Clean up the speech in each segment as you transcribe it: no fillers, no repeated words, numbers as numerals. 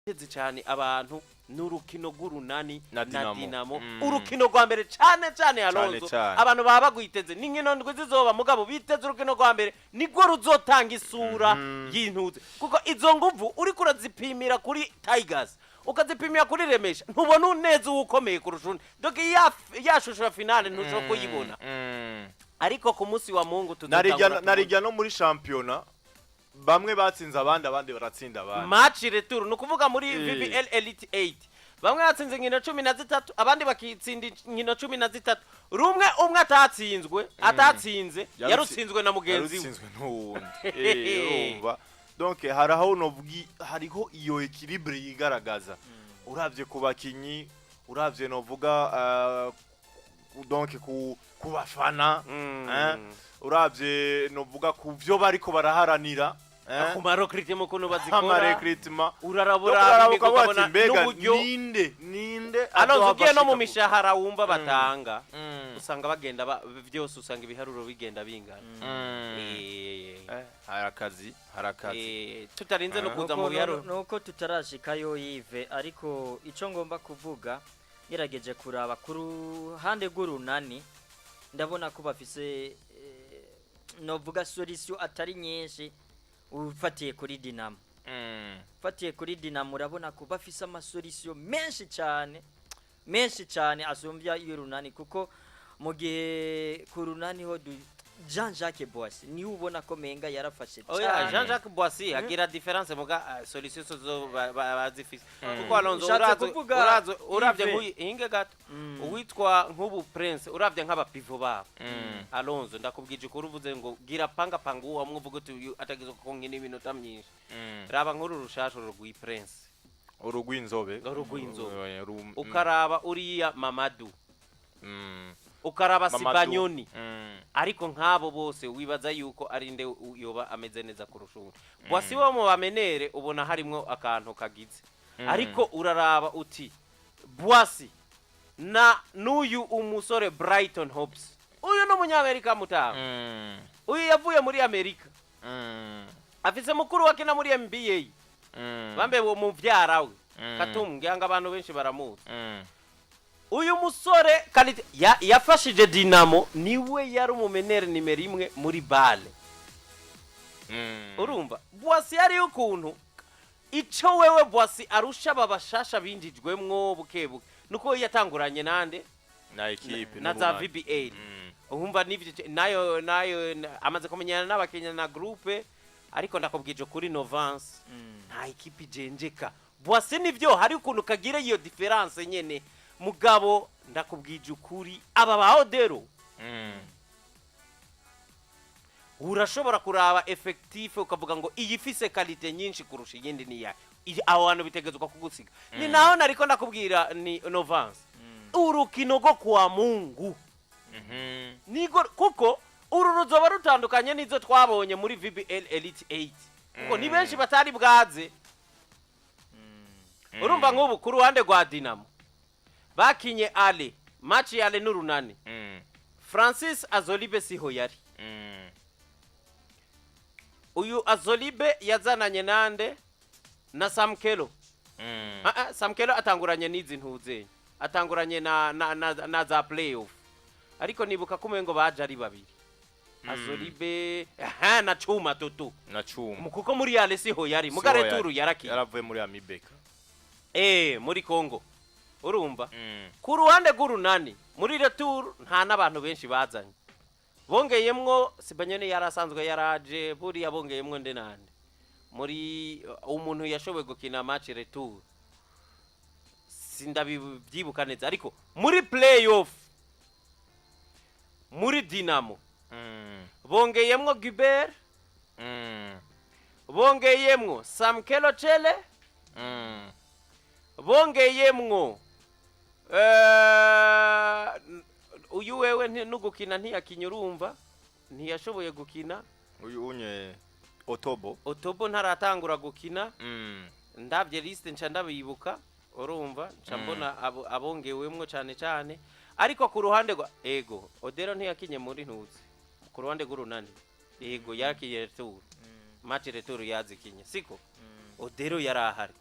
teze cyane abantu n'urukino rw'urunani na na Dinamo. Dinamo urukino rwa mbere cyane Alonso abantu baba bagwiteze n'inkino ndwi zizoba mugabo biteze urukino rwa mbere nigwo ruzotanga isura y'intuze kuko izo nguvu uri kurazipimira kuri Tigers ukazipimira kuri Remesha ntubona neza ukomeye kurushunda donc yashusho ya finale ntushobora kuyibona ariko ku munsi wa Mungu narijya no muri championnat bamwe batsinze abandi baratsinda abandi match retour nukuvuga muri VBL Elite 8 bamwe batsinze nkino 13 abandi bakitsinda nkino 13 rumwe umwe atatsinze yarutsinzwe na mugenzi we yarutsinzwe n'uwundi urumva donc haraho novugi hariho iyo equilibre yigaragaza uravye ku bakinyi uravye novuga donc ku bafana uravye novuga ku byo bariko baraharanira kumaro kritima kuno bazikora amare kritima urarabura ukabona n'uburyo ninde Alonso ugiye no mu mishahara wumva batanga usanga bagenda byose usanga ibiharuro bigenda bingana harakazi tutarinze no kuza mu biharuro nuko tutarashikayo yive ariko ico ngomba kuvuga ngerageje kuraba ku ruhande rw'urunani ndabona ko bafise novuga solution atari nyinshi ufatiye kuri Dinamo ufatiye kuri Dinamo urabona ko bafise amasolution menshi cyane asumbya y'urunani kuko mu gihe ku runani ho Jean-Jacques Boissy ni ubona ko menga yarafashe cyane Jean-Jacques Boissy agira difference muga solution zo bazifise kuko Alonso uravye nk'inge gato uwitwa nk'ubu Prince uravye nk'aba pivot babo Alonso ndakubwije ko uruvuze ngo gira panga uwo mvuga uti atagize ko nkine iminota myinshi raba nk'uru rushasho rugwi Prince urugwinzobe ukaraba uriya Mamadou ukaraba Sibanyoni ariko nk'abo bose wibaza yuko ari nde yoba ameze neza kurushunga Boissy wo mu bamenere ubona harimo akantu kagize ariko uraraba uti Boissy na n'uyu umusore Brighton Hopes uyu no munyamerika mutaho uyu yavuye muri Amerika afise mukuru wake na muri NBA bambe bo muvyara we katumbwe anga abantu benshi baramuzi uyu musore kalite yafashije Dinamo niwe yari umumenere nimero 1 muri bale urumva Boissy yari ukuntu ico wewe Boissy arusha babashasha bindijwemwo bukebuke nuko yatanguranye nande na equipe na za VBA urumva nivyo nayo amaze kumenyana n'abakenya na groupe ariko ndakubwije kuri Novance nta equipe jenjeka Boissy nivyo hari ukuntu kagira iyo difference nyene mugabo ndakubwije ukuri aba ba Odero urashobora kuraba effectif ukavuga ngo iyifise qualité nyinshi kurusha yindi niya aho hano bitegezwa kugusiga ni naho nariko ndakubwira ni Novance urukino go kwa Mungu nigo kuko uru ruzoba rutandukanye nizo twabonye muri VBL Elite 8 kuko ni benshi batari bwaze urumva nk'ubu ku ruhande rwa Dinamo bakinye ale match yale n'urunani Francis Azolibe siho yari uyu Azolibe yazananye nande na Samkelo Samkelo atanguranye n'izi ntuzenye atanguranye na za playoff ariko nibuka kumengo baje ari babiri Azolibe na Chuma Tutu na Chuma kuko muri yale siho yari mugare turu yaravuye muri Amibeka muri Congo urumva ku ruhande rw'urunani muri retour nta nabantu benshi bazanye bongeyemwo Sibanyoni yarasanzwe yaraje buri yabongeyemwo ndenande muri umuntu yashoboye gukina match retour sindabyibuka neza ariko muri playoff muri Dinamo bongeyemwo Gilbert bongeyemwo Samkelo Chele bongeyemwo uyu wewe n'ugukina ntiyakinye urumva ntiyashoboye gukina uyu unye Otobo ntaratangura gukina ndabye liste nca ndabibuka urumva nca mbona abongewemwo cyane ariko ku ruhande rwa Odero ntiyakinye muri ntuzi ku ruhande rw'urunani yakinye retour match retour yazikinye siko Odero yarahari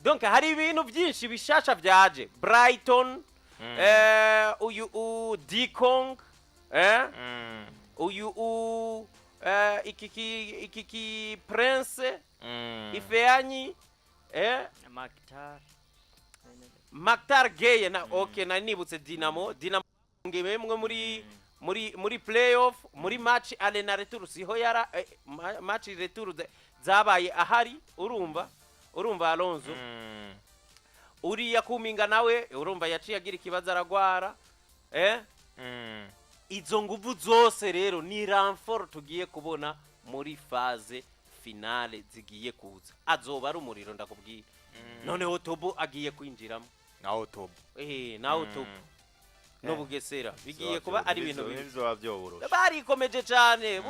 donc hari ibintu byinshi bishasha byaje Brighton uyu Dikong uyu iki Prince Ifeanyi Maktar Geye na okay na nibutse Dinamo ngemwe muri playoff muri match ale na retour siho yara match retour zabaye ahari urumva Alonso uriya kuminga nawe urumva yaciye agira ikibazo aragwara izo nguvu zose rero ni renfort tugiye kubona muri phase finale zigiye kuza azoba ari umuriro ndakubwira noneho Tobo agiye kwinjiramo naho Tobo naho Tobo no Bugesera bigiye kuba ari ibintu bizobavyoborosha barikomeje cyane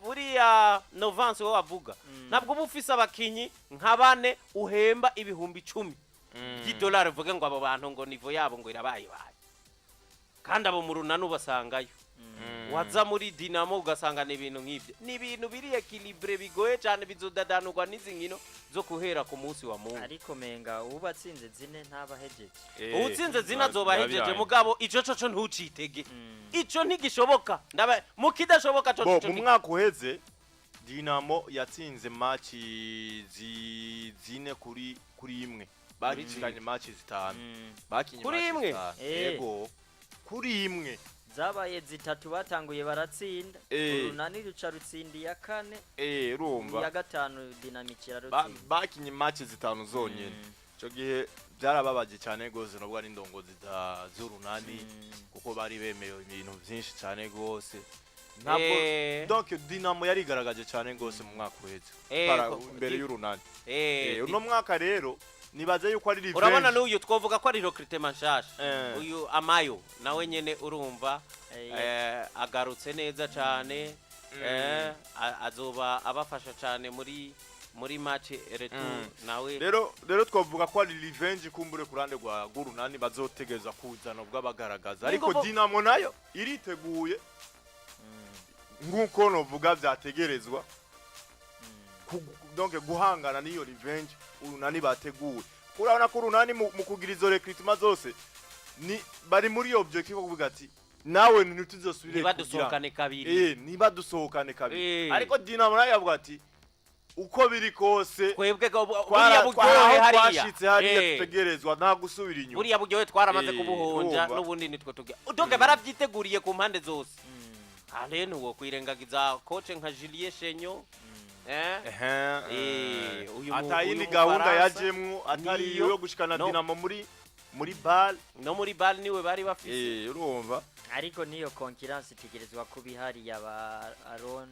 buriya Novance wo bavuga nabwo bufise abakinyi nka bane uhemba ibihumbi 10 $10 vuga ngo abo bantu ngo nivo yabo ngo irabaye kandi abo mu runanu basangayo waza muri Dinamo ugasanga ni ibintu nk'ibyo ni ibintu biri equilibre bigoye cyane bizodadanurwa n'izinkino zo kuhera ku munsi wa Mungu ariko menga ubatsinze zine ntabahejeje utsinze zina zobahejeje mugabo ico coco ntucitege ico ntigishoboka ndaba mukidashoboka coco mu mwaka uheze Dinamo yatsinze match zine kuri imwe bakikanye match zitanu bakinye kuri imwe yego kuri imwe zabaye zitatu batanguye baratsinda urunani ruca rutsindiye ya kane urumva ya gatanu dinamikira rutsinda bakinye match zitanu zonyene cyo gihe byarababaje cyane gose nubwo ari ndongozi z'urunani kuko bari bemerewe ibintu byinshi cyane gose ntabwo donc Dinamo yari garagaje cyane gose mu mwaka uheze imbere y'urunani uno mwaka rero nibaze yuko ari revenge urabona n'uyu twovuga ko ari recruitment shasha uyu Amayo nawe nyene urumva agarutse neza cyane azoba abafasha cyane muri match retour nawe rero twovuga ko ari revenge kumbure kurande gwa gurunani bazotegeza kuzana ubwo abagaragaza ariko Dinamo nayo iriteguye nguko novuga byategerezwa donc guhangana niyo revenge urunani bateguwe kurabona ko urunani mu kugira izo recruitment zose ni bari muri objective kuvuga ati nawe ntituzosubire nibadusohokane kabiri nibadusohokane kabiri ariko Dinamo nayo yavuga ati uko biri kose kwebwe buriya buryohe hariya tutegerezwa nta gusubira inyuma buriya buryohe twaramaze kubuhonja n'ubundi nitwe tuge donc baravyiteguriye ku mpande zose alene wo kwirengagiza coach nka Julien Chenyo uyu atayindi gahunda yajemwo atari yo gushikana Dinamo muri bal no muri bal niwe bari bafise urumva ariko niyo concurrence itigerezwa kubihari yaba Aron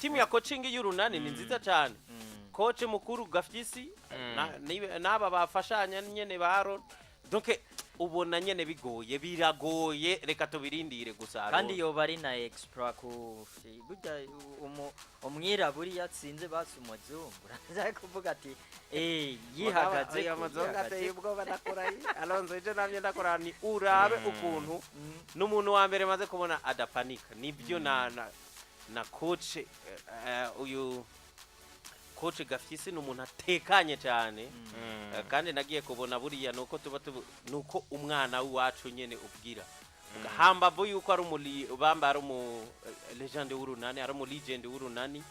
timu ya coaching y'urunani ni nziza cyane coach mukuru Gafyisi naba bafashanya nyene ba Aron donc ubona nyene bigoye biragoye reka tubirindire gusa kandi yo bari na exploit ku burya umwiraburi yatsinze basumuzungu uraza kuvuga ati yihagaze amazonga ateye ubwoba nakora Alonso je namye ndakora ni urabe ukuntu n'umuntu wa mbere maze kubona adapanika nibyo na coach uyu coach Gafyisi n'umuntu atekanye cyane kandi nagiye kubona buriya nuko nuko umwana wacu nyene ubwira hambavu yuko ari bamba ari mu legend w'urunani ari mu legend w'urunani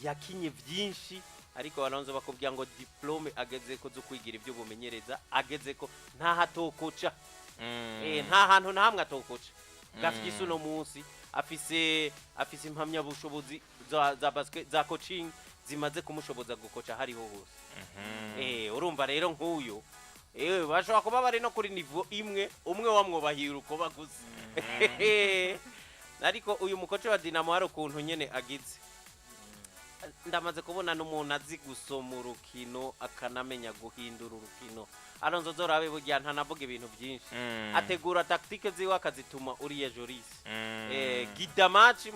yakinye byinshi ariko Alonso bakubwira ngo diplome ageze ko zo kwigira ibyo bumenyereza ageze ko nta hatokoca nta hantu na hamwe atokoca Gafyisi no munsi afise impamya bushobozi za basket za coaching zimaze kumushoboza gukoca hariho hose urumva rero nk'uyu bashobora kuba bari no kuri niveau imwe umwe wamwubahira uko baguze ariko uyu mukoce wa Dinamo hari ukuntu nyene agize ndamaze kubona n'umuntu azi gusoma urukino akanamenya guhindura urukino Alonso zorabe burya ntanavuga ibintu byinshi ategura tactique ziwe akazituma uriye Joris gida match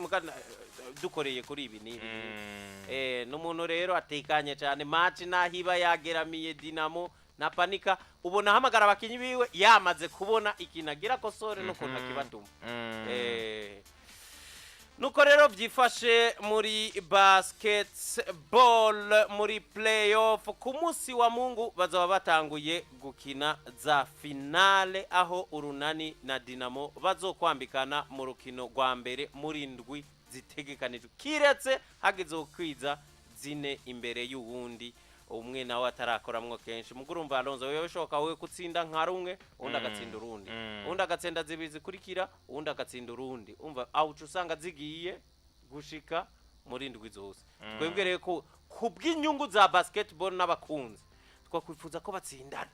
dukoreye kuri ibi nibi n'umuntu rero atekanye cyane match nahiba yageramiye Dinamo na panika ubona hamagara abakinyi biwe yamaze kubona ikinagira kosore no kunta kibatuma nuko rero byifashe muri basketball muri playoff ku munsi wa Mungu bazaba batanguye gukina za finale aho urunani na Dinamo bazokwambikana mu rukino rwa mbere muri ndwi zitegekanijwe kiretse hageze ukwiza zine imbere y'uwundi umwe nawe atarakoramwo kenshi mugurumva Alonzo wewe shoka wewe kutsinda nka rumwe undi agatsinda urundi undi agatsinda zibizi kurikira undi agatsinda urundi umva awucu usanga zigiye gushika muri ndwi zose twebwereye ko kubw'inyungu za basketball n'abakunzi twakwifuza ko batsindana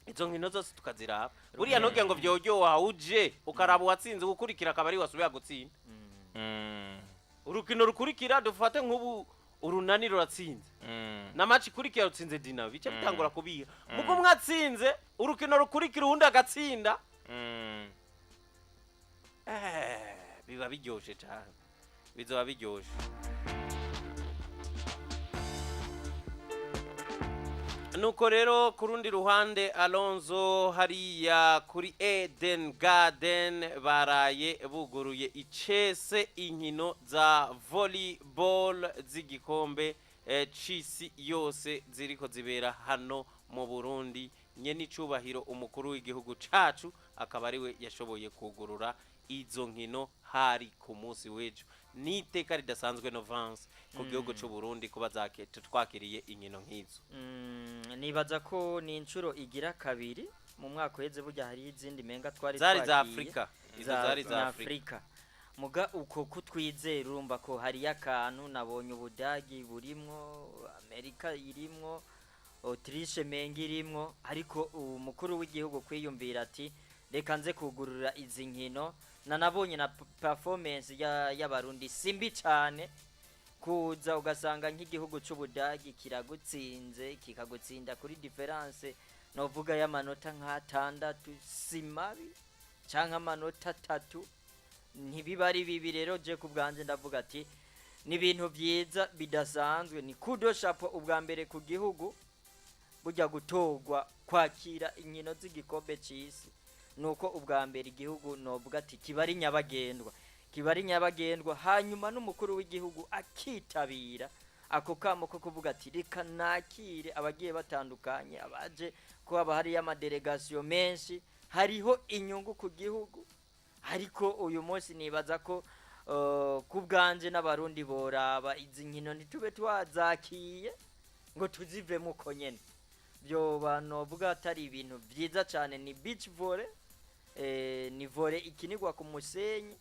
izo nkino zose tukaziraba buriya ntuge ngo byoryoha uje ukaraba watsinze gukurikira akabari wasubiye gutsinda urukino rukurikira dufate nk'ubu urunani ruratsinze na match kurikira rutsinze Dinamo bice bitangura kubiha muko mwatsinze urukino rukurikira undi agatsinda biba biryoshe cyane bizoba biryoshe nuko rero kurundi ruhande Alonzo hariya kuri Eden Garden baraye buguruye icese inkino za volleyball z'igikombe c'isi yose ziriko zibera hano mu Burundi nye n'icubahiro umukuru w'igihugu cacu akaba ariwe yashoboye kugurura izo nkino hari ku munsi w'ejo niteka ridasanzwe Novance ku gihugu c'u Burundi kuba twakiriye inkino nk'izo nibaza ko ni inshuro igira kabiri mu mwaka uheze burya hari izindi menga twari zari za Afrika izo zari za Afrika muga uko kutwizera urumva ko hari yakantu nabonye Ubudagi burimwo Amerika irimwo Autriche menga irimwo ariko umukuru w'igihugu kwiyumvira ati reka nze kugurura izi nkino nanabonye na performance y'abarundi simbi cyane kuza ugasanga nk'igihugu c'Ubudagi kiragutsinze kikagutsinda kuri difference novuga y'amanota nk'atandatu simabi canka amanota 3 ntibibari bibi rero je kubwanje ndavuga ati ni ibintu byiza bidasanzwe ni kudo chapeau ubwa mbere ku gihugu burya gutogwa kwakira inkino z'igikombe c'isi nuko ubwa mbere igihugu novuga ati kibari nyabagendwa hanyuma n'umukuru w'igihugu akitabira ako kamo ko kuvuga ati reka nakire abagiye batandukanye abaje kuba hari y'amadelegation menshi hariho inyungu ku gihugu ariko uyu munsi nibaza ko kubwanje n'abarundi boraba izi nkino ntitube twazakiye ngo tuzivemo uko nyene byo banovuga atari ibintu byiza cyane ni beach volley ni volley ikinigwa ku musenyi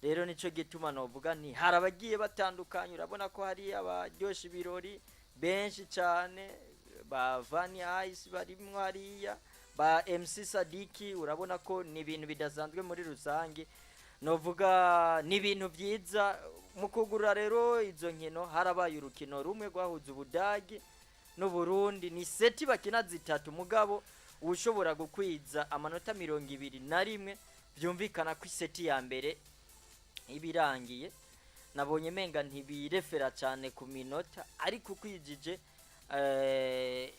rero nico gituma novuga nti harabagiye batandukanye urabona ko hari abaryosha ibirori benshi cyane ba Vani Ice barimwo hariya ba MC Sadiki urabona ko ni ibintu bidasanzwe muri rusange novuga ni ibintu byiza mu kugura rero izo nkino harabaye urukino rumwe rwahuza Ubudagi no Burundi ni seti bakina zitatu mugabo ushobora gukwiza amanota 21 byumvikana ko seti ya mbere ibirangiye nabonye menga ntibirefera cyane ku minota ariko kwijije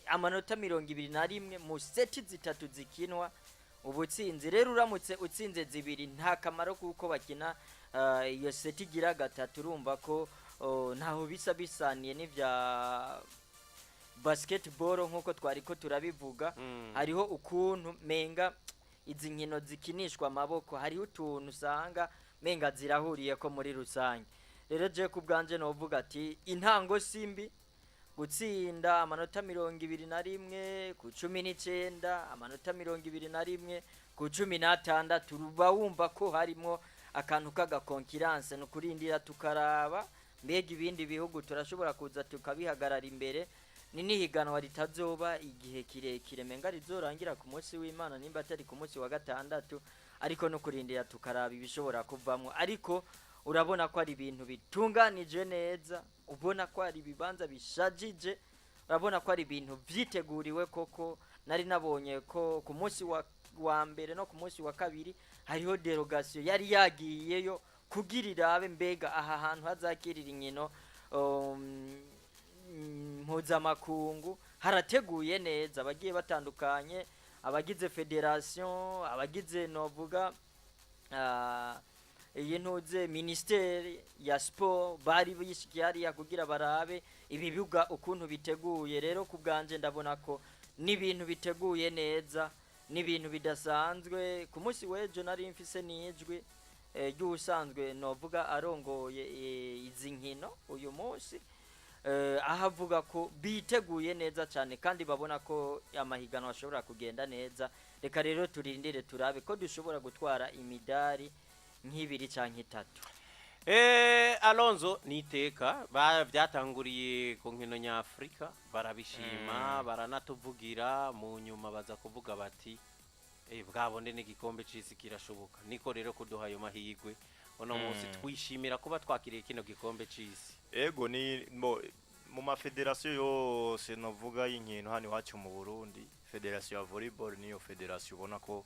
amanota 21 mu seti zitatu zikinwa ubutsinzi rero uramutse utsinze zibiri nta kamaro kuko bakina iyo seti igira gatatu urumva ko ntaho bisa bisaniye n'ivya basketball nkuko twari ko turabivuga hariho ukuntu menga izi nkino zikinishwa amaboko hariho utuntu usanga menga zirahuriye ko muri rusange rero je kubwanje novuga ati intango simbi gutsinda amanota 21 ku 19 amanota 21 ku 16 ruba wumva ko harimo akantu kaga concurrence no kurindira tukaraba mbega ibindi bihugu turashobora kuza tukabihagarara imbere ni nihiganwa ritazoba igihe kirekire menga rizorangira ku munsi w'Imana nimba atari ku munsi wa gatandatu ariko no kurindira tukaraba ibishobora kuvamwo ariko urabona ko ari ibintu bitunganije neza ubona ko ari bibanza bishajije urabona ko ari ibintu vyiteguriwe koko nari nabonye ko ku munsi wa mbere no ku munsi wa kabiri hariho derogation yari yagiyeyo kugirira abe mbega aha hantu hazakirira inkino mpuzamakungu harateguye neza abagiye batandukanye abagize federation abagize novuga iyi ntuze ministeri ya sport bari bishikiye hariya kugira barabe ibibuga ukuntu biteguye. Rero ku bwanje ndabona ko n'ibintu biteguye neza, n'ibintu bidasanzwe. Ku munsi w'ejo nari mfise n'ijwi ry'usanzwe novuga arongoye izi nkino uyu munsi, ahavuga ko biteguye neza cyane kandi babona ko amahiganwa ashobora kugenda neza. Reka rero turindire turabe ko dushobora gutwara imidari nk'ibiri cyangwa itatu. Alonzo niteka byatanguriye ku nkino nyafrika barabishima baranatuvugira mu nyuma baza kuvuga bati bwabonde n'igikombe c'isi kirashoboka. Niko rero kuduha ayo mahigwe uno munsi twishimira kuba twakiriye kino gikombe c'isi. Ego ni mu mafederasiyo yose novuga y'inkino hano iwacu mu Burundi, federasiyo ya volleyball niyo federasiyo ubona ko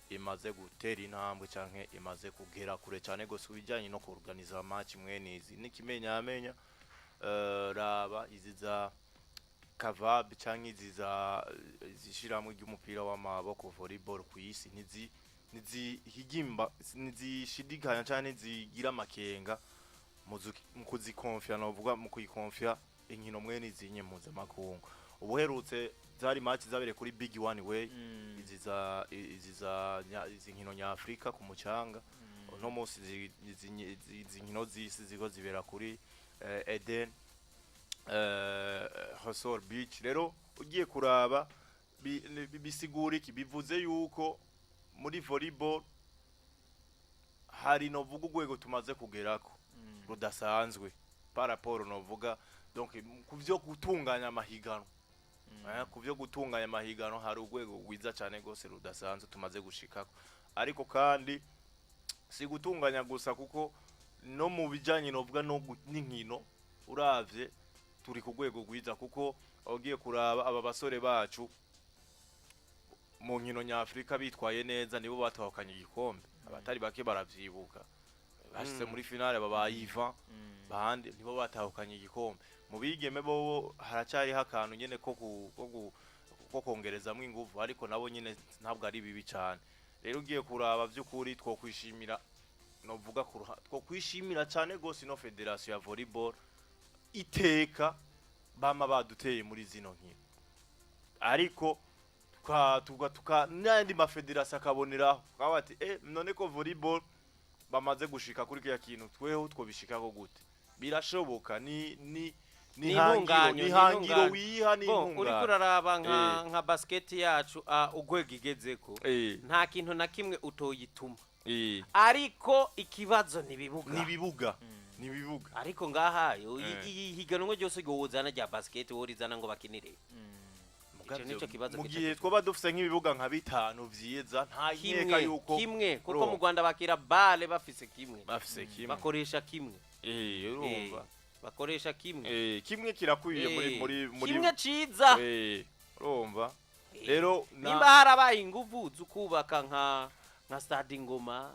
imaze gutera intambwe canke imaze kugera kure cyane gose ubijanye no kuorganiza match mwenizi. Nikimenyamenya raba iziza kavab canke iziza zishiramwe ry'umupira w'amaboko volleyball ku isi higimba nizishidikanya cyane zigira amakenga mu kuzikonfia novuga mu kuyikonfia inkino mwenizi nyempuze makungu. Ubuherutse zari match zabere kuri Big One Way iziza inkino nya Afrika ku mucanga. No munsi izi nkino zisi zigo zibera kuri Eden Hosor Beach. Rero ugiye kuraba bisigura iki, bivuze yuko muri volleyball hari novuga ugwego tumaze kugerako rudasanzwe par rapport novuga donc kuvyo gutunganya amahiganwa. Kuvyo gutunganya amahiganwa hari ugwego gwiza cyane gose rudasanzwe tumaze gushikako. Ariko kandi si gutunganya gusa kuko no mu bijanye novuga no n'inkino uravye turi ku gwego gwiza kuko ugiye kuraba aba basore bacu mu nkino nya Afrika bitwaye neza nibo batahukanye igikombe. Abatari bake baravyibuka bashitse muri finale baba Ivyaranze bandi nibo batahukanye igikombe. Mu bigeme bo haracyari hakantu nyene ko kongerezamwe ingufu ariko nabo nyene ntabwo ari bibi cyane. Rero ugiye kuraba by'ukuri two kwishimira novuga two kwishimira cyane gose no federation ya volleyball iteka bama baduteye muri zino nkino. Ariko tuka n'andi ma federation akaboneraho kabati none ko volleyball bamaze gushika kuri kiya kintu tweho two bishikako gute birashoboka ni hangiro wiha ni uri kuraraba nka basket yacu ugwega igezeko nta kintu na kimwe utoyituma ariko ikibazo nibibuga ariko ngaha higanwa ryose go wuzana rya basket worizana ngo bakinire nico kibazo mu gihe twoba dufise nk'ibibuga nka bitanu vyiza nta nkeka yuko kimwe kuko mu Rwanda bakira bale bafise kimwe bakoresha kimwe urumva bakoresha kimwe kimwe kirakwiye muri kimwe ciza urumva. Rero nimba harabaye inguvu zukubaka nka stade Ngoma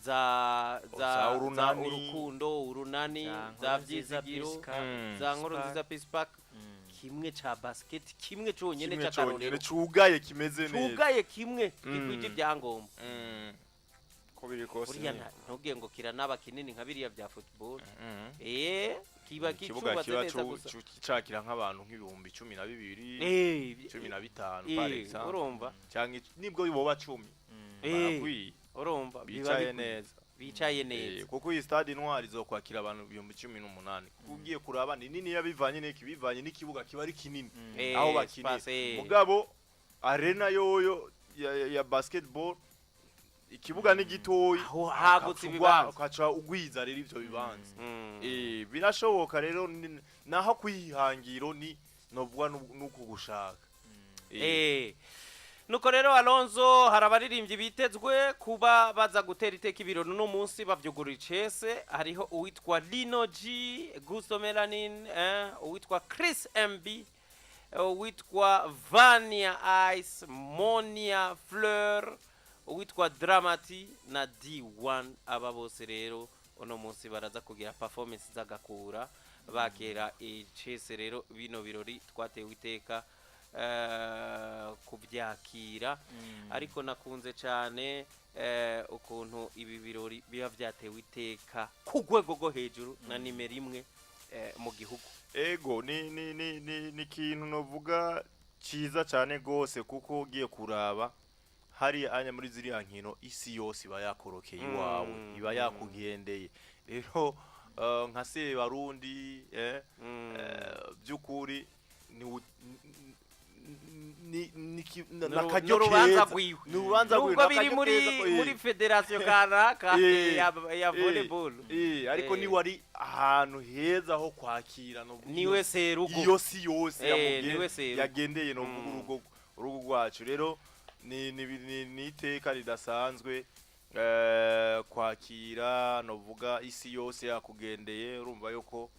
za urukundo urunani za Vyizigiro za Nkuru nziza Peace Park kimwe cha basket kimwe cyonyene cy'akarorero cugaye kimeze neza cugaye kimwe gikwije byangomba ko biri kose ntugiye ngo kiranaba kinini nka biriya bya football kiba kicubatse neza gusa cakira nk'abantu nk'ibihumbi 12 15 par exemple urumva cyangwa nibwo boba 10 barakwiye urumva bicaye neza kuko iyi stade Intwari zo kwakira abantu 18 kugiye kuraba ni nini yabivanye n'ikibivanye n'ikibuga kiba ari kinini aho bakiniye mugabo arena yoyo ya basketball ikibuga ni gitoyi hagutse ibibanza ukaca ugwiza rero ivyo bibanza birashoboka rero naho kwihangiro ni novuga nuko gushaka nuko rero Alonzo harabaririmbye bitezwe kuba baza gutera iteka ibirori no munsi bavyugura icese. Hariho uwitwa Lino G, Gusto Melanin, uwitwa Chris MB, uwitwa Vania Ice, Monia Fleur, uwitwa Dramati na D1. Aba bose rero uno munsi baraza kugira performance zagakura bakera icese. Rero bino birori twatewe iteka kubyakira ariko nakunze cyane ukuntu ibi birori biba byatewe iteka ku rwego rwo hejuru na nimero imwe mu gihugu. Ego ni ikintu novuga cyiza cyane rwose kuko ugiye kuraba hari anya muri ziriya nkino isi yose iba yakorokeye iwawe iba yakugendeye rero nka se barundi by'ukuri n'urubanza rwiwe nubwo biri muri federasiyo kanaka ya volleyball ariko ni wari ahantu heza ho kwakira niwe serugo iyo si yose yagendeye no urugo rwacu rero ni iteka ridasanzwe kwakira novuga isi yose yakugendeye urumva yuko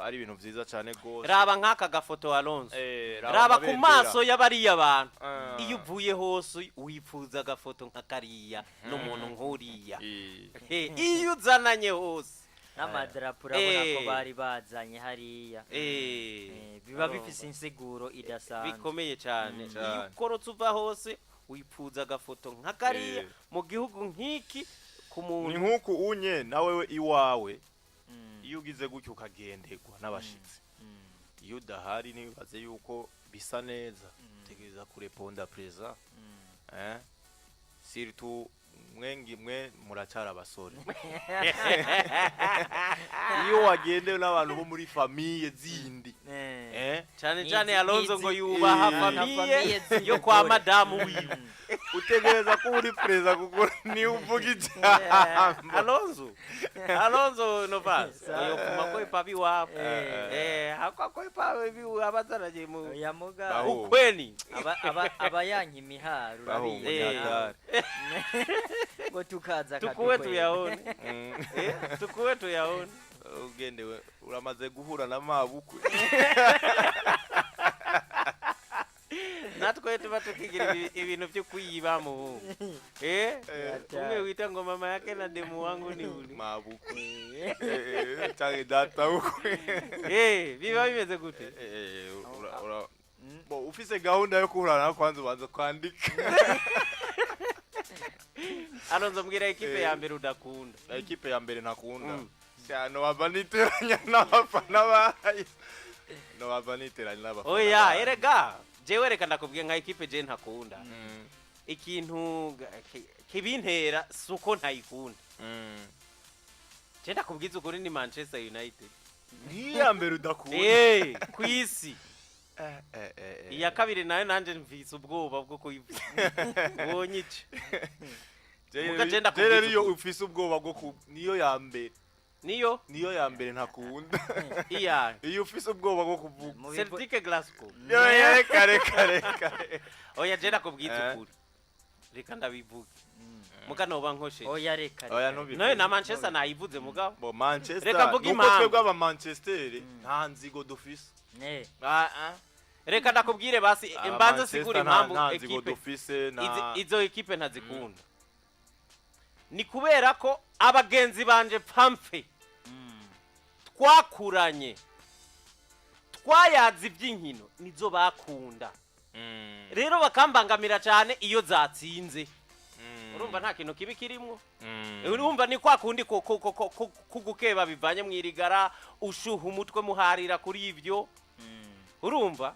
ari ibintu byiza cyane gose. Raba nk'aka gafoto Alonso raba ku maso y'abariya abantu iyo uvuye hose wifuza gafoto nka kariya n'umuntu nkuriya iyo uzananye hose n'amadarapo urabona ko bari bazanye hariya biba bifise insiguro idasanzwe bikomeye cyane iyo ukorotse uva hose wifuza gafoto nka kariya mu gihugu nk'iki ku muntu ni nk'uko unye nawe iwawe iyo ugize gutyo ukagenderwa n'abashitsi iyo udahari nibaze yuko bisa neza utegereza kureponda preza surtout mwe muracara abasore iyo wagendewe n'abantu bo muri famille zindi cyane Alonso ngo yubaha famille yo kwa madamu wiwe utegereza ko uri preza kuko ni uvuga ijambo Alonso no basi yo kuma ko ipabi wapo hakwa ipabi abazaraje mu yamuga ukweni abayanki miharu rabiye ngo tukaza tukuwe tuyaone ugendewe uramaze guhura na mabukwe natwe tuba tukigira ibintu byo kuyiba mu umwe wita ngo mama yake na demu wangu ni uli mabukwe cyane data ukwe biba bimeze gute bo ufise gahunda yo kuhurana kwanza ubanza kwandika Alonso mbwira ekipe ya mbere udakunda ekipe ya mbere ntakunda cyane wabaniteranya n'abafana bayo no wabaniteranya n'abafana oya erega jewe reka ndakubwiye nka ekipe je ntakunda ikintu kibintera suko ntayikunda je ndakubwiza ukuri ni Manchester United niya mbere udakunda kwisi iya kabiri nayo nanje mvise ubwoba bwo kuyivuga wonyice rero iyo ufise ubwoba bwo niyo ya mbere niyo ya mbere ntakunda iyo ufise ubwoba bwo kuvuga Celtic Glasgow reka oya je ndakubwiza ukuri reka ndabivuga muga noba nkoshe oya reka nayo na Manchester nayivuze mugabo bo Manchester reka mvuga nuko twebwe aba Manchester nta nzigo dufise reka ndakubwire basi imbanza sigura impamvu ekipe izo ekipe ntazikunda ni kubera ko abagenzi banje pamfe twakuranye twayazi iby'inkino nizo bakunda rero bakambangamira cyane iyo zatsinze urumva nta kintu kibi kirimo urumva ni kwa kundi kugukeba bivanye mwirigara ushuha umutwe muharira kuri ibyo urumva